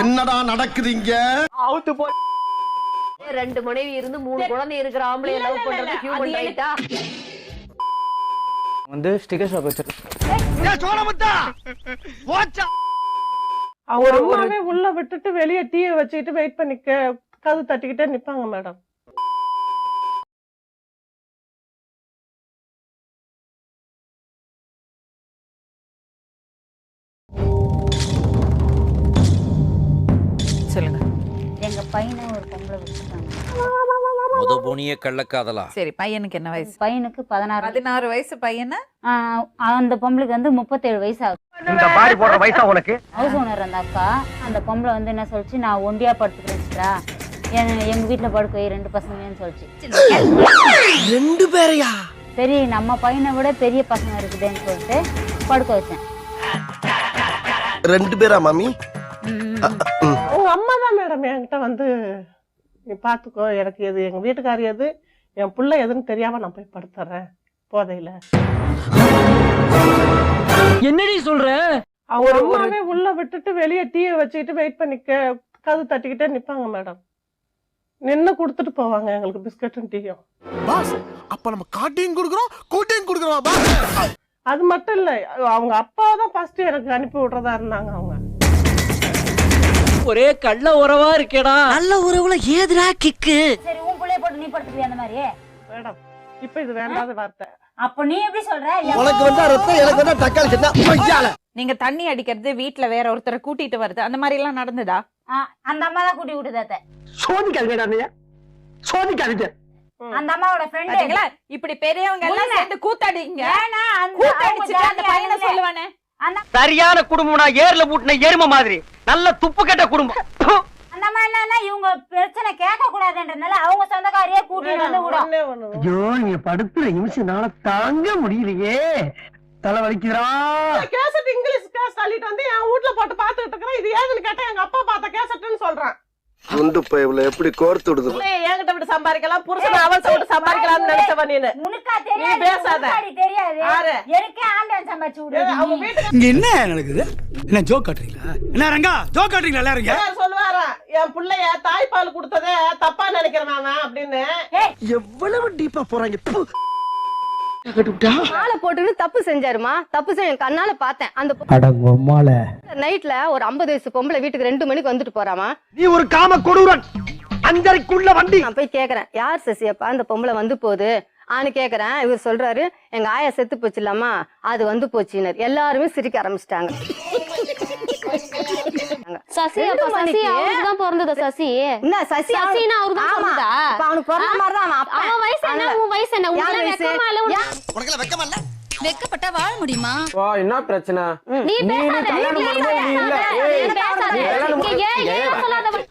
என்னடா நடக்குதுங்க? அவுத்து போ. 2 மனைவி இருந்து 3 குழந்தை இருக்கிற ஆம்பளை லவ் பண்றது ஹியூமன் ரைட்டா? வந்து ஸ்டிக்கர் ஷாப் வச்சிருக்கேன். அவங்க அம்மாவே உள்ள விட்டுட்டு வெளியே டீயை வச்சுக்கிட்டு வெயிட் பண்ணி கது தட்டிக்கிட்டே நிப்பாங்க மேடம். சொல்லுங்க. எங்க பையனை ஒரு பொம்பளை விட்டுட்டாங்க. முதபோனிய கள்ளக்காதலா? சரி, பையனுக்கு என்ன வயசு? பையனுக்கு 16 வயசு. பையனா? அந்த பொம்பளைக்கு வந்து 37 வயசு ஆகுது. இந்த பாடி போடுற வயசா உனக்கு? ஹவுஸ் ஓனர் அந்த அக்கா, அந்த பொம்பளை வந்து என்ன சொல்லிச்சு, நான் ஒண்டியா படுத்துக்கிறேன்டா, எங்க வீட்டுல படுக்க 2 பசங்கன்னு சொல்லிச்சு. 2 பேரையா? சரி, நம்ம பையனை விட பெரிய பசங்க இருக்குதுன்னு சொல்லிட்டு படுக்க வச்சேன். 2 பேரா மாமி? உங்க அம்மா தான் மேடம் என்கிட்ட வந்து, நீ பாத்துக்கோ, எனக்கு எது எங்க வீட்டுக்காரி எது என் புள்ள எதுன்னு தெரியாம நான் போய் படுத்துறேன் போதையில. என்னடி சொல்ற? அவங்க அம்மாவே உள்ள விட்டுட்டு வெளியே டீயை வச்சுக்கிட்டு வெயிட் பண்ணி கது தட்டிக்கிட்டே நிப்பாங்க மேடம். நின்னு குடுத்துட்டு போவாங்க எங்களுக்கு பிஸ்கட்டும் டீயும். பாஸ், அப்ப நம்ம காட்டையும் குடுக்குறோம் கூட்டையும் குடுக்குறோம் பாஸ். அது மட்டும் இல்ல, அவங்க அப்பா தான் ஃபர்ஸ்ட் எனக்கு அனுப்பி விடுறதா இருந்தாங்க. அவங்க ஒரே கள்ள உறவா இருக்கேடா. நல்ல உறவுல ஏதுடா கிக்கு? சரி, உன் புள்ளைய போட்டு நீ படுத்துக்கிறியா அந்த மாதிரி? மேடம், இப்ப இது வேண்டாத வார்த்தை. அப்ப நீ எப்படி சொல்ற? உனக்கு வந்தா ரத்தம், எனக்கு வந்தா தக்காளி சட்னி. நீங்க தண்ணி அடிக்கிறது, வீட்டுல வேற ஒருத்தரை கூட்டிட்டு வருது, அந்த மாதிரி எல்லாம் நடந்ததா? அந்த அம்மா தான் கூட்டி விட்டுதாத்த. சோதிக்காதீங்க, சோதிக்காதீங்க. அந்த அம்மாவோட ஃப்ரெண்ட். பாத்தீங்களா, இப்படி பெரியவங்க எல்லாம் சேர்ந்து கூத்தாடிங்க. கூத்தாடிச்சுட்டு அந்த பையனை சொல்லுவானே. சரியான குடும்பம்னா ஏர்ல பூட்டின எருமை மாதிரி, நல்ல துப்பு கட்ட குடும்பம். அந்த அம்மா என்னன்னா, இவங்க பிரச்சனை கேட்க கூடாதுன்றதுனால அவங்க சொந்தக்காரியே கூட்டிட்டு வந்து விடும். ஐயோ, நீங்க படுத்துற நிமிஷம்னால தாங்க முடியலையே, தலை வலிக்குதுடா. கேசட் இங்கிலீஷ் கேஸ் தள்ளிட்டு வந்து என் வீட்டுல போட்டு பாத்துக்கிட்டு இருக்கிறேன். இது ஏதுன்னு கேட்டா எங்க அப்பா பார்த்த கேசட்னு சொல்றான். குண்டு பைப்ல எப்படி கோர்த்து விடுது? என்கிட்ட விட்டு சம்பாதிக்கலாம், புருஷன் அவன் விட்டு சம்பாதிக்கலாம்னு நினைச்சவன் நீ. உனக்கா தெரியாது, பேசாத. தெரியாது. எனக்கே ஆண்டவன் சம்பாதிச்சு விடு. இங்க என்ன நடக்குது? என்ன ஜோக் காட்டுறீங்களா? என்ன ரங்கா ஜோக் காட்டுறீங்களா எல்லாரும்? சொல்லுவாரா, என் பிள்ளைய தாய்ப்பால் கொடுத்ததே தப்பா நினைக்கிறேன் அப்படின்னு. எவ்வளவு டீப்பா போறாங்க. மாலை போட்டுன்னு தப்பு செஞ்சாருமா. தப்பு செஞ்ச கண்ணால பார்த்தேன். அந்த நைட்ல ஒரு 50 வயசு பொம்பளை வீட்டுக்கு 2 மணிக்கு வந்துட்டு போறாமா. நீ ஒரு காம கொடூரன். 5:30க்குள்ள வண்டி. நான் போய் கேக்குறேன், யார் சசியப்பா அந்த பொம்பளை வந்து போகுது ஆன்னு கேக்குறேன். இவர் சொல்றாரு, எங்க ஆயா செத்து போச்சு இல்லாமா, அது வந்து போச்சுனர். எல்லாருமே சிரிக்க ஆரம்பிச்சிட்டாங்க. சசி அவருக்குதான் பிறந்தது. சசி என்ன சசி? சசினா அவருதான் பிறந்ததா? அவனுக்கு பிறந்த மாதிரிதான் அவன் வயசு என்ன, உன் வயசு என்ன? உனக்கு வெக்கமா இல்ல? வெக்கப்பட்டா வாழ முடியுமா? என்ன பிரச்சனை? நீ பேசாத.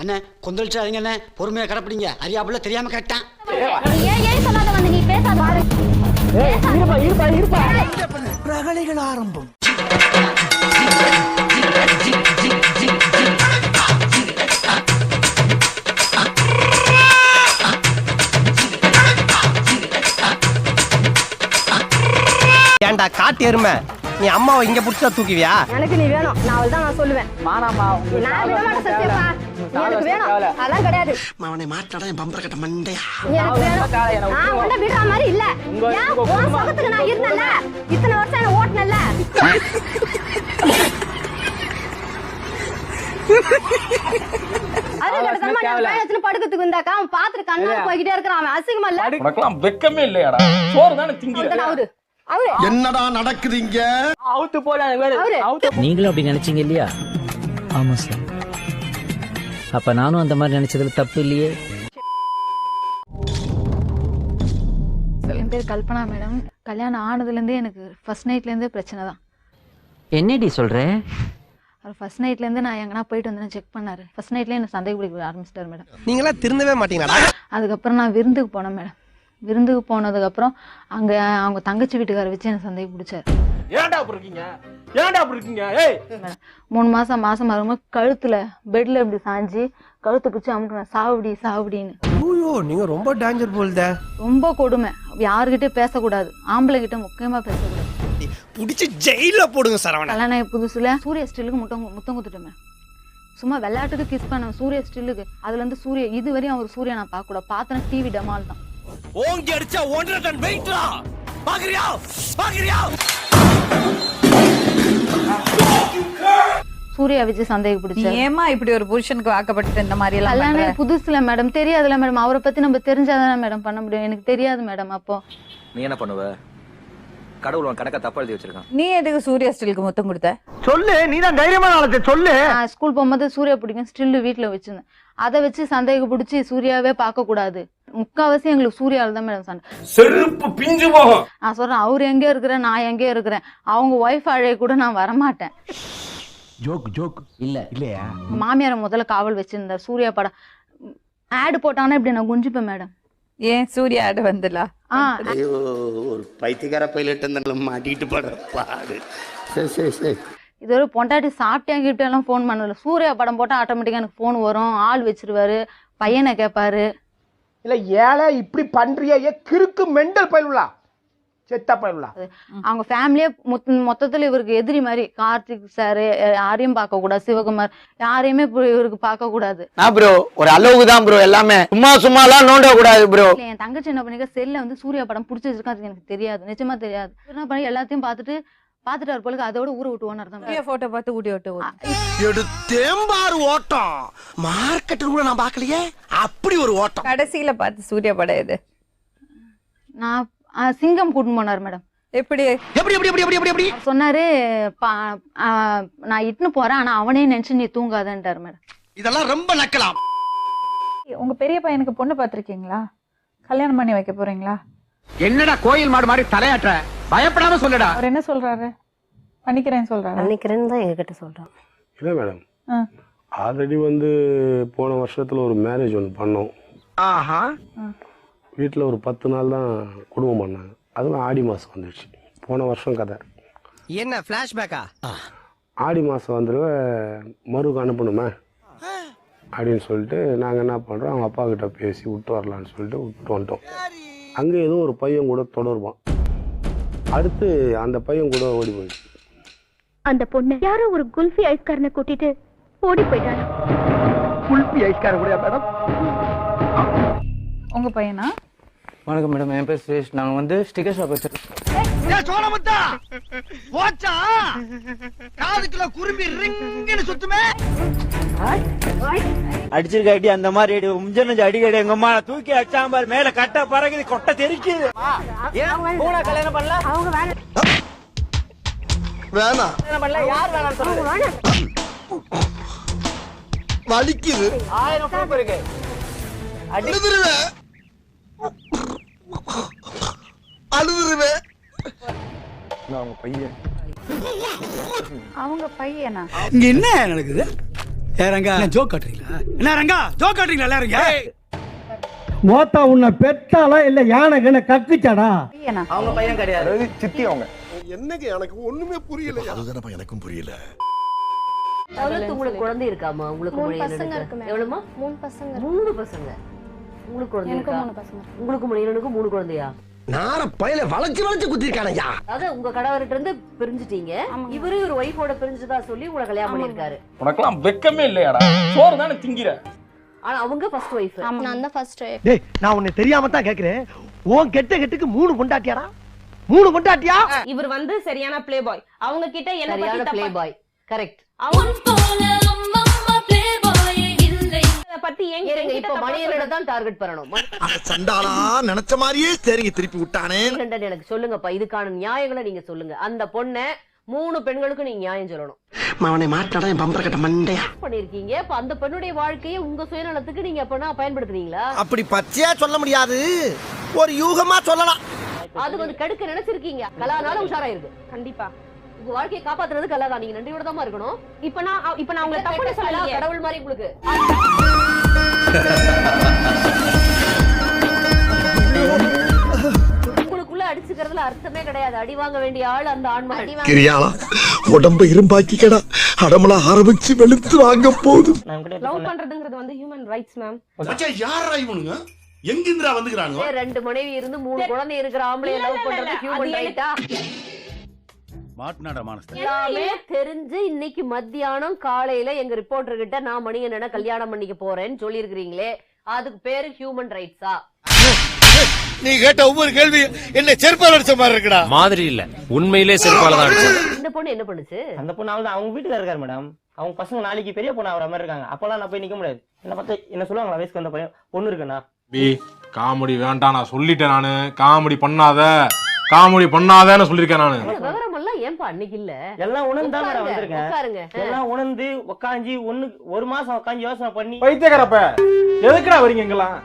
அண்ணே கொந்தளிச்சாதீங்க அண்ணே, பொறுமையா கடப்பிடிங்க. அறியாப்புல தெரியாம கேட்டான். ஏன் சொல்லாத வந்து நீ பேசாத. ரகளைகள் ஆரம்பம். ஏண்டா காட்டு எருமை, நீ அம்மாவை இங்க புடிச்சா தூக்குவியா? எனக்கு நீ வேணும், நான் அவள்தான் நான் சொல்லுவேன். மானாமா நான் விட மாட்டேன் சத்தியப்பா. எனக்கு வேணும், அதெல்லாம் கிடையாது. அவனை மாட்டாடா என் பம்பர கட்ட மண்டையா. எனக்கு வேணும். நான் உன்னை விடுற மாதிரி இல்ல. ஏன் உன் சொகத்துக்கு நான் இருந்தேன்ல, இத்தனை வருஷம் என்ன ஓட்டுனல்ல. அது கடத்தமா நான் பயணத்துல படுக்கிறதுக்கு வந்தாக்கா அவன் பாத்துட்டு கண்ணால போய்கிட்டே இருக்கிறான். அவன் அசிங்கமா இல்ல? உனக்கெல்லாம் வெக்கமே இல்லையாடா? சோறு தானே திங்கிற. அவரு என்னடா நடக்குதுங்க? அவுத்து போடா. நீங்களும் அப்படி நினைச்சீங்க இல்லையா? ஆமா சார். அப்ப நானும் அந்த மாதிரி நினைச்சதுல தப்பு இல்லையே. என் பேர் கல்பனா மேடம். கல்யாணம் ஆனதுல இருந்தே எனக்கு ஃபர்ஸ்ட் நைட்ல இருந்தே பிரச்சனை தான். என்னடி சொல்ற? அவர் ஃபர்ஸ்ட் நைட்ல இருந்து நான் எங்கன்னா போயிட்டு வந்து செக் பண்ணாரு. ஃபர்ஸ்ட் நைட்ல என்ன சந்தேக பிடிக்க ஆரம்பிச்சிட்டாரு மேடம். நீங்களா திருந்தவே மாட்டீங்களா? அதுக்கப்புறம் நான் விருந்துக்கு போனேன் மேடம். விருந்துக்கு போனதுக்கு அப்புறம் அங்க அவங்க தங்கச்சி வீட்டுக்கார வச்சு என்ன சந்தேகம் பிடிச்சாரு. ஏன்டா அப்படி இருக்கீங்க? ஏன்டா அப்படி இருக்கீங்க? ஏய் 3 மாசம் வரும்போது கழுத்துல பெட்ல இப்படி சாஞ்சி கழுத்து பிடிச்சி அமுக்குனேன், சாவடின்னு. ஐயோ, நீங்க ரொம்ப டேஞ்சர் போல்தே. ரொம்ப கொடுமை. யாருகிட்டயும் பேசக்கூடாது, ஆம்பளை கிட்ட முக்கியமா பேசக்கூடாது. புடிச்சு ஜெயில போடுங்க சரவணா. கல்யாணம் புதுசுல சூரிய ஸ்டிலுக்கு முத்தம் குத்துட்டோமே. சும்மா விளையாட்டுக்கு கிஸ் பண்ண சூர்யா ஸ்டில்லுக்கு. அதுல இருந்து சூர்யா இது வரையும் அவர் சூர்யா நான் பார்க்க கூட பார்த்தேன் டிவி டமால் தான். ஓங்கி அடிச்சா 1.5 டன் வெயிட்ரா. பாக்குறியா பாக்குறியா? சூர்யா வச்சு சந்தேகப்படுச்சு. ஏமா இப்படி ஒரு புருஷனுக்கு வாக்கப்பட்டு இந்த மாதிரி எல்லாம் கல்யாணம் புதுசுல மேடம், தெரியாதுல மேடம். அவரை பத்தி நம்ம தெரிஞ்சாதானே மேடம் பண்ண முடியும். எனக்கு தெரியாது மேடம். அப்போ நீ என்ன பண்ணுவ? கடவுள் உன் கணக்க தப்பா எழுதி வச்சிருக்கான். நீ எதுக்கு சூர்யா ஸ்டிலுக்கு முத்தம் கொடுத்த? சொல்லு, நீதான் தைரியமான ஆளத்தை சொல்லு. நான் ஸ்கூல் போகும்போது சூர்யா பிடிக்கும் ஸ்டில் வீட்டுல வச்சிருந்தேன். அதை வச்சு சந்தேகப்படுத்தி சூர்யாவே பார்க்க கூடாது. முக்காவாசி எங்களுக்கு சூர்யாவில் தான் மேடம் சண்டை. செருப்பு பிஞ்சு போகும். நான் சொல்றேன் அவர் எங்க இருக்கிறேன், நான் எங்க இருக்கிறேன். அவங்க ஒய்ஃப் அழைய கூட நான் வரமாட்டேன். ஜோக் இல்லையா? மாமியாரை முதல்ல காவல் வச்சிருந்தார். சூர்யா படம் ஆடு போட்டாங்கன்னா இப்படி நான் குஞ்சிப்பேன் மேடம். ஏன் சூர்யா ஆடு வந்துல? ஒரு பைத்தியக்கார பைலட் மாட்டிட்டு படுற பாடு. சரி. இது ஒரு பொண்டாட்டி சாப்பிட்டேன் கிட்ட எல்லாம் ஃபோன் பண்ணல. சூர்யா படம் போட்டா ஆட்டோமேட்டிக்கா எனக்கு ஃபோன் வரும். ஆள் வச்சிருவாரு, பையனை கேட்பாரு. இல்ல ஏழை இப்படி பண்றியா? கிறுக்கு மெண்டல் பயிலுலா, செத்தா பயிலுலா. அவங்க ஃபேமிலியே மொத்தத்துல இவருக்கு எதிரி மாதிரி. கார்த்திக் சார் யாரையும் பார்க்க கூடாது, சிவகுமார் யாரையுமே இவருக்கு பார்க்க கூடாது. ப்ரோ ஒரு அளவுக்கு தான் ப்ரோ, எல்லாமே சும்மா எல்லாம் நோண்ட கூடாது ப்ரோ. என் தங்கச்சி என்ன பண்ணிக்க செல்ல வந்து சூர்யா படம் பிடிச்சிருக்கா, அது எனக்கு தெரியாது, நிஜமா தெரியாது. என்ன பண்ணி எல்லாத்தையும் பாத்துட்டாரு போல. அதோட ஊரை விட்டு ஓனர் தான். சூர்யா போட்டோ பார்த்து ஊட்டி விட்டு எடுத்தேம்பாரு ஓட்டம். மார்க்கெட்டில் கூட நான் பார்க்கலையே அப்படி ஒரு ஓட்டம். கடைசியில பார்த்து சூர்யா படம் எது? நான் சிங்கம் கூட்டின்னு போனார் மேடம். எப்படி சொன்னாரு நான் இட்டுன்னு போறேன், ஆனா அவனே நினைச்சு நீ தூங்காதன்ட்டாரு மேடம். இதெல்லாம் ரொம்ப நக்கலாம். உங்க பெரிய பையனுக்கு பொண்ணு பாத்திருக்கீங்களா? கல்யாணம் பண்ணி வைக்க போறீங்களா? என்னடா கோயில் மாடு மாதிரி தலையாட்டுற? பயப்படாம சொல்லடா. அவர் என்ன சொல்றாரு? பண்ணிக்கிறேன்னு சொல்றாரு. பண்ணிக்கிறேன்னு தான் எங்ககிட்ட சொல்றான். இல்ல மேடம், ஆல்ரெடி போன வருஷத்துல ஒரு மேரேஜ் ஒன்று பண்ணோம். ஆஹா. வீட்டில் ஒரு 10 நாள் தான் குடும்பம் பண்ணாங்க. அதுவும் ஆடி மாதம் வந்துடுச்சு. போன வருஷம் கதை. என்ன ஃபிளாஷ்பேக்கா? ஆடி மாதம் மறுக்கு அனுப்பணுமே அப்படின்னு சொல்லிட்டு நாங்கள் என்ன பண்ணுறோம், அவங்க அப்பா கிட்ட பேசி விட்டு வரலான்னு சொல்லிட்டு விட்டு வந்துட்டோம். அங்கே ஏதோ ஒரு பையன் கூட தொடருவான். அடுத்து அந்த பையன் கூட ஓடி போயிடுச்சு. அந்த பொண்ணு யாரோ ஒரு குல்ஃபி ஐஸ்காரனை கூட்டிட்டு ஓடி போயிட்டாங்க. குல்ஃபி ஐஸ்கார கூட மேடம்? உங்க பையனா? வணக்கம் மேடம், என் பேர் சுரேஷ். நாங்க ஸ்டிக்கர் ஷாப் வச்சிருக்கோம். சோழமுத்தா போச்சா? காதுக்குள்ள குரும்பி ரிங்னு சுத்துமே. அடிச்சிருக்க அடி அந்த மாதிரி முஞ்சனஞ்சு அடிக்கடி எங்க அம்மா தூக்கி அடிச்சாம்பார் மேல கட்ட பறகுது கொட்டை தெரிக்குது. கல்யாணம் பண்ணல அவங்க வேணாம். யார் வேணாம் சொல்லுங்க. வலிக்குது. 1000 ப்ரூஃப் இருக்கு. அழுதுருவேன். அவங்க பையனா? இங்க என்ன நடக்குது? ஏறங்க ஜோக் காட்டுறீங்களா? என்ன ரங்கா ஜோக் காட்டுறீங்களா எல்லாரும்? மோத்தா உன்னை பெத்தாளா இல்ல யானை கக்குச்சாடா? பையனா? அவங்க பையன் கிடையாது, சித்தி அவங்க. என்னங்க எனக்கு ஒண்ணுமே புரியல. அதுதானப்பா எனக்கும் புரியல. உங்களுக்கு குழந்தை இருக்காமா? உங்களுக்கு 3 பசங்க இருக்கு. எவ்வளவுமா? 3 பசங்க. 3 பசங்க. உங்களுக்கு குழந்தை இருக்கா? 3 பசங்க. உங்களுக்கு 3 குழந்தையா? நார பையில வளைச்சு குத்திருக்கானயா? அதாவது உங்க கணவர்கிட்ட இருந்து பிரிஞ்சுட்டீங்க. இவரு ஒரு ஒய்ஃபோட பிரிஞ்சுதா சொல்லி உங்களை கல்யாணம் பண்ணிருக்காரு. உனக்கெல்லாம் வெக்கமே இல்லையாடா? சோறு தானே திங்கிற. ஆனா அவங்க ஃபர்ஸ்ட் ஒய்ஃப். நான் தான் ஃபர்ஸ்ட் ஒய்ஃப். டேய் நான் உன்னை தெரியாம தான் கேக்குறேன். உன் கெட்டுக்கு 3 பொண்டாட்டியாடா? 3 பொண்டாட்டியா? இவர் சரியான பிளே பாய். அவங்க கிட்ட என்ன சரியான பிளே பாய். கரெக்ட். பத்தி ஏங்க இப்ப மணியனோட தான் டார்கெட் பண்ணணும். சண்டாளா நினைச்ச மாதிரியே சரிங்க திருப்பி விட்டானே. எனக்கு சொல்லுங்கப்பா, இதுக்கான நியாயங்களை நீங்க சொல்லுங்க. அந்த பொண்ணை 3 பெண்களுக்கு நீங்க நியாயம் சொல்லணும். அவனை மாட்டாடா என் பம்பர கட்ட மண்டையா பண்ணிருக்கீங்க. இப்ப அந்த பெண்ணுடைய வாழ்க்கையை உங்க சுயநலத்துக்கு நீங்க அப்பனா பயன்படுத்துறீங்களா? அப்படி பச்சையா சொல்ல முடியாது, ஒரு யூகமா சொல்லலாம். அது கெடுக்க நினைச்சிருக்கீங்க. கலானால உஷாரா இருக்கு. கண்டிப்பா உங்க வாழ்க்கையை காப்பாத்துறது கலா. நீங்க நன்றியோட தான் இருக்கணும். இப்ப நான் உங்களை தப்புன்னு சொல்லல, கடவுள் மாதிரி உங்களுக்கு. உங்களுக்குள்ள அடிச்சுக்கிறதுல அர்த்தமே கிடையாது. அடி வாங்க வேண்டிய ஆள் அந்த ஆண்மகன். கிரியாளா உடம்ப இரும்பாக்கிக்கடா, அடமலா ஆரம்பிச்சு வெளுத்து வாங்க போகுது. லவ் பண்றதுங்கிறது ஹியூமன் ரைட்ஸ் மேம். யாரா இவனுங்க? எங்கிந்திரா வந்துக்கிறாங்க? 2 மனைவி இருந்து 3 குழந்தை இருக்கிற ஆம்பளை லவ் பண்றது ஹியூமன் ரைட்டா? மாட்டுனாடா மானஸ்தன். எல்லாமே தெரிஞ்சு இன்னைக்கு மத்தியானம் காலையில எங்க ரிப்போர்ட்டர் கிட்ட நான் மணிகண்டனை கல்யாணம் பண்ணிக்க போறேன்னு சொல்லியிருக்கிறீங்களே, அதுக்கு பேரு ஹியூமன் ரைட்ஸா? நீ கேட்ட ஒவ்வொரு கேள்வி என்ன செருப்பால அடிச்ச மாதிரி இருக்குடா. மாதிரி இல்ல, உண்மையிலே செருப்பால தான் அடிச்சது. இந்த பொண்ணு என்ன பண்ணுச்சு? அந்த பொண்ணு அவங்க வீட்டுல இருக்காரு மேடம். அவங்க பசங்க நாளைக்கு பெரிய பொண்ணு ஆகிற மாதிரி இருக்காங்க. அப்பெல்லாம் நான் போய் நிக்க முடியாது. என்ன பார்த்தா என்ன சொல்லுவாங்களா, வயசுக்கு வந்த பையன் பொண்ணு இருக்குண்ணா. காமெடி வேண்டாம், நான் சொல்லிட்டேன். நானு காமெடி பண்ணாதன்னு சொல்லியிருக்கேன் நானு. விவரம் எல்லாம் ஏன்பா அன்னைக்கு இல்ல? எல்லாம் உணர்ந்து தான் மேடம் வந்திருக்கேன். உட்காருங்க. எல்லாம் உணர்ந்து உட்காந்து ஒரு மாசம் உட்காந்து யோசனை பண்ணி பைத்தியக்காரப்ப எதுக்குடா வரீங்க இங்கெல்லாம்?